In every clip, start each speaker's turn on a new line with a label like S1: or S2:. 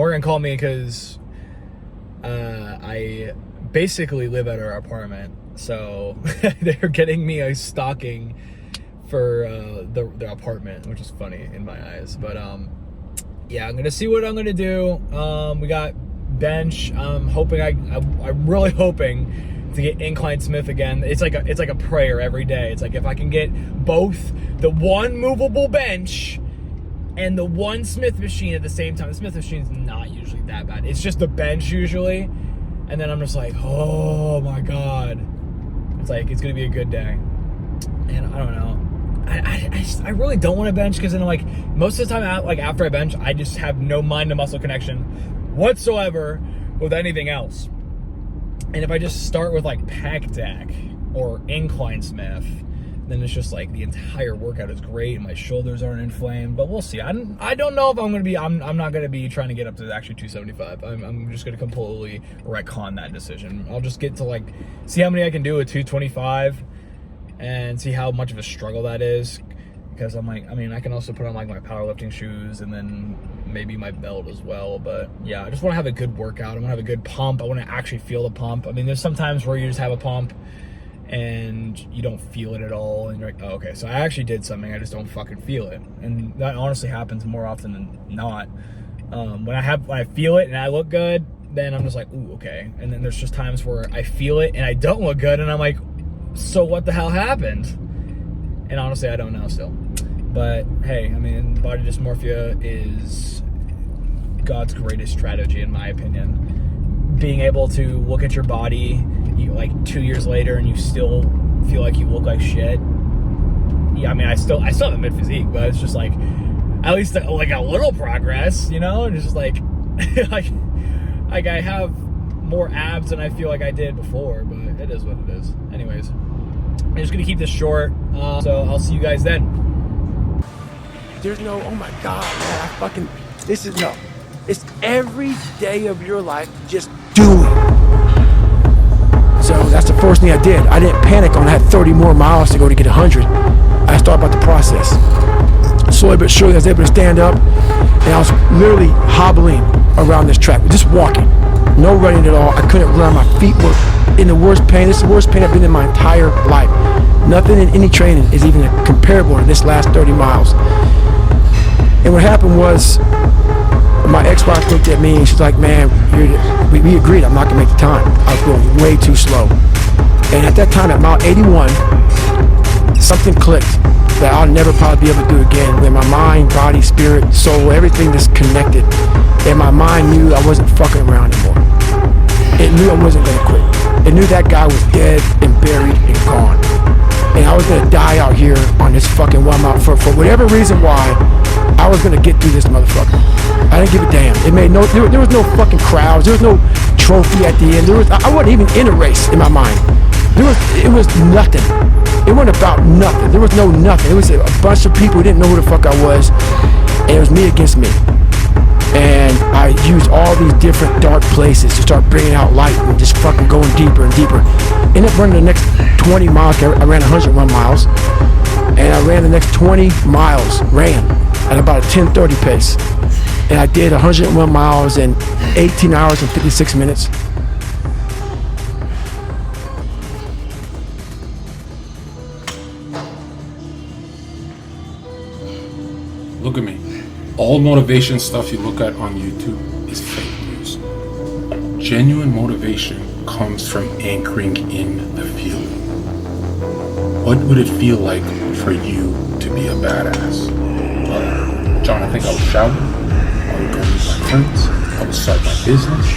S1: Morgan called me because I basically live at her apartment, so they're getting me a stocking for the apartment, which is funny in my eyes. But yeah, I'm gonna see what I'm gonna do. We got bench. I'm really hoping to get incline Smith again. It's like a prayer every day. It's like if I can get both the one movable bench and the one Smith machine at the same time. The Smith machine's not usually that bad. It's just the bench usually. And then I'm just like, oh my God. It's like, it's going to be a good day. And I don't know. I really don't want to bench because then like most of the time like after I bench, I just have no mind to muscle connection whatsoever with anything else. And if I just start with like pec deck or incline Smith, then it's just like the entire workout is great and my shoulders aren't inflamed. But we'll see. I don't know if I'm gonna be. I'm not gonna be trying to get up to actually 275. I'm just gonna completely retcon that decision. I'll just get to like see how many I can do at 225 and see how much of a struggle that is. Because I'm like, I mean, I can also put on like my powerlifting shoes and then maybe my belt as well. But yeah, I just want to have a good workout. I want to have a good pump. I want to actually feel the pump. I mean, there's some times where you just have a pump and you don't feel it at all, and you're like, oh, okay, so I actually did something, I just don't fucking feel it. And that honestly happens more often than not. When I feel it and I look good, then I'm just like, ooh, okay. And then there's just times where I feel it and I don't look good, and I'm like, so what the hell happened? And honestly, I don't know still. But hey, I mean, body dysmorphia is God's greatest strategy, in my opinion. Being able to look at your body like 2 years later and you still feel like you look like shit. Yeah, I mean, I still have a mid physique, but it's just like at least like a little progress, you know. And it's just like like I have more abs than I feel like I did before, but it is what it is. Anyways, I'm just gonna keep this short, so I'll see you guys then.
S2: There's no, oh my God, man, it's every day of your life just do it. So that's the first thing I did. I didn't panic on I had 30 more miles to go to get 100. I started about the process. Slowly but surely I was able to stand up, and I was literally hobbling around this track, just walking. No running at all. I couldn't run. My feet were in the worst pain. This is the worst pain I've been in my entire life. Nothing in any training is even comparable to this last 30 miles. And what happened was, my ex-wife looked at me and she's like, man, we agreed I'm not gonna make the time. I was going way too slow. And at that time, at mile 81, something clicked that I'll never probably be able to do again, where my mind, body, spirit, soul, everything is connected. And my mind knew I wasn't fucking around anymore. It knew I wasn't gonna quit. It knew that guy was dead and buried and gone. And I was gonna die out here on this fucking 1 mile for whatever reason why I was gonna get through this motherfucker. I didn't give a damn. There was no fucking crowds. There was no trophy at the end. I wasn't even in a race in my mind. It was nothing. It wasn't about nothing. There was no nothing. It was a bunch of people who didn't know who the fuck I was, and it was me against me. And I used all these different dark places to start bringing out light and just fucking going deeper and deeper. Ended up running the next 20 miles. I ran 101 miles, and I ran the next 20 miles, at about a 10:30 pace. And I did 101 miles in 18 hours and 56 minutes.
S3: Look at me. All motivation stuff you look at on YouTube is fake news. Genuine motivation comes from anchoring in the feeling. What would it feel like for you to be a badass? Well, John, I think I would shower. I would go meet my friends. I would start my business.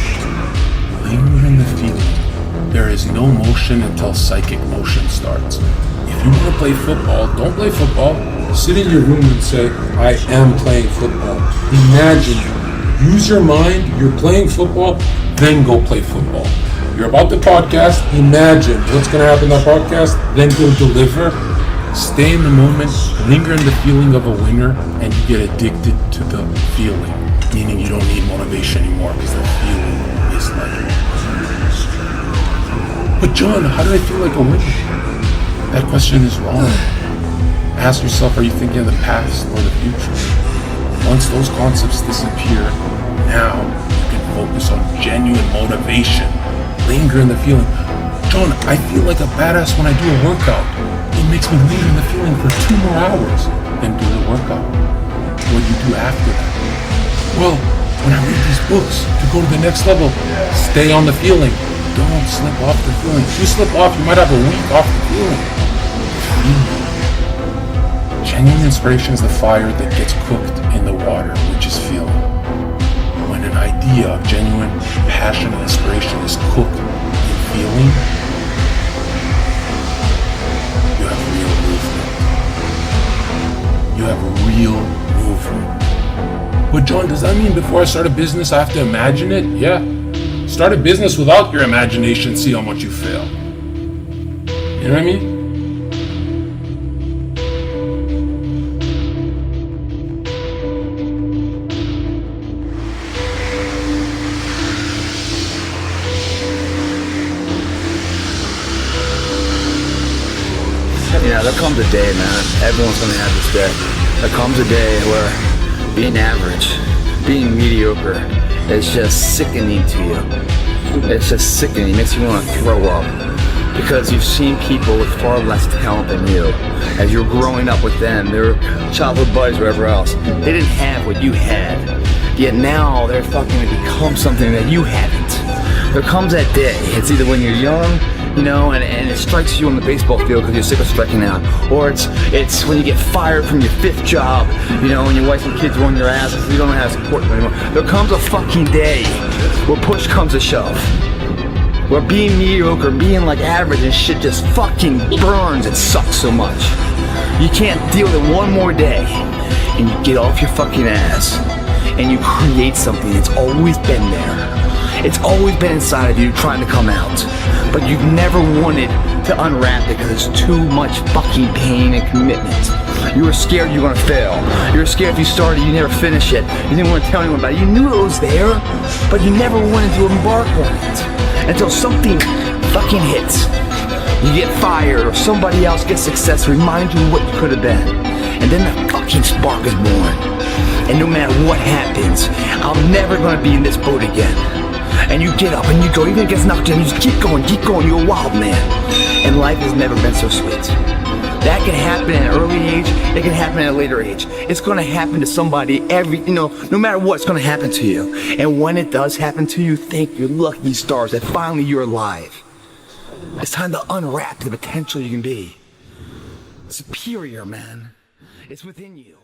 S3: Linger in the feeling. There is no motion until psychic motion starts. If you want to play football, don't play football. Sit in your room and say, I am playing football. Imagine, use your mind, you're playing football, then go play football. You're about to podcast, imagine what's going to happen in that podcast, then go deliver. Stay in the moment, linger in the feeling of a winner, and you get addicted to the feeling. Meaning you don't need motivation anymore because the feeling is like. But John, how do I feel like a winner? That question is wrong. Ask yourself, are you thinking of the past or the future? Once those concepts disappear, now focus on genuine motivation. Linger in the feeling. John, I feel like a badass when I do a workout. It makes me linger in the feeling for 2 more hours than do the workout. What do you do after that? Well, when I read these books to go to the next level, stay on the feeling. Don't slip off the feeling. If you slip off, you might have a week off the feeling. Genuine inspiration is the fire that gets cooked in the water, which is feeling. When an idea of genuine passion and inspiration is cooked in feeling, you have real movement. You have real movement. But John, does that mean before I start a business I have to imagine it? Yeah. Start a business without your imagination, see how much you fail. You know what I mean?
S4: Yeah, there comes a day, man. Everyone's gonna have this day. There comes a day where being average, being mediocre is just sickening to you. It's just sickening. It makes you want to throw up. Because you've seen people with far less talent than you. As you're growing up with them, their childhood buddies, whatever else, they didn't have what you had. Yet now they're fucking to become something that you haven't. There comes that day. It's either when you're young, you know, and it strikes you on the baseball field because you're sick of striking out. Or it's when you get fired from your 5th job, you know, and your wife and kids are on your ass and you don't know how to support them anymore. There comes a fucking day where push comes to shove. Where being mediocre, being like average and shit just fucking burns and sucks so much. You can't deal with it one more day. And you get off your fucking ass and you create something that's always been there. It's always been inside of you trying to come out. But you've never wanted to unwrap it because it's too much fucking pain and commitment. You were scared you were gonna fail. You were scared if you started, you never finish it. You didn't want to tell anyone about it. You knew it was there, but you never wanted to embark on it. Until something fucking hits. You get fired or somebody else gets success, reminds you of what you could have been. And then the fucking spark is born. And no matter what happens, I'm never gonna be in this boat again. And you get up and you go, even if it gets knocked down, you just keep going, you're a wild man. And life has never been so sweet. That can happen at an early age, it can happen at a later age. It's gonna happen to somebody no matter what, it's gonna happen to you. And when it does happen to you, thank your lucky stars that finally you're alive. It's time to unwrap the potential you can be. Superior, man. It's within you.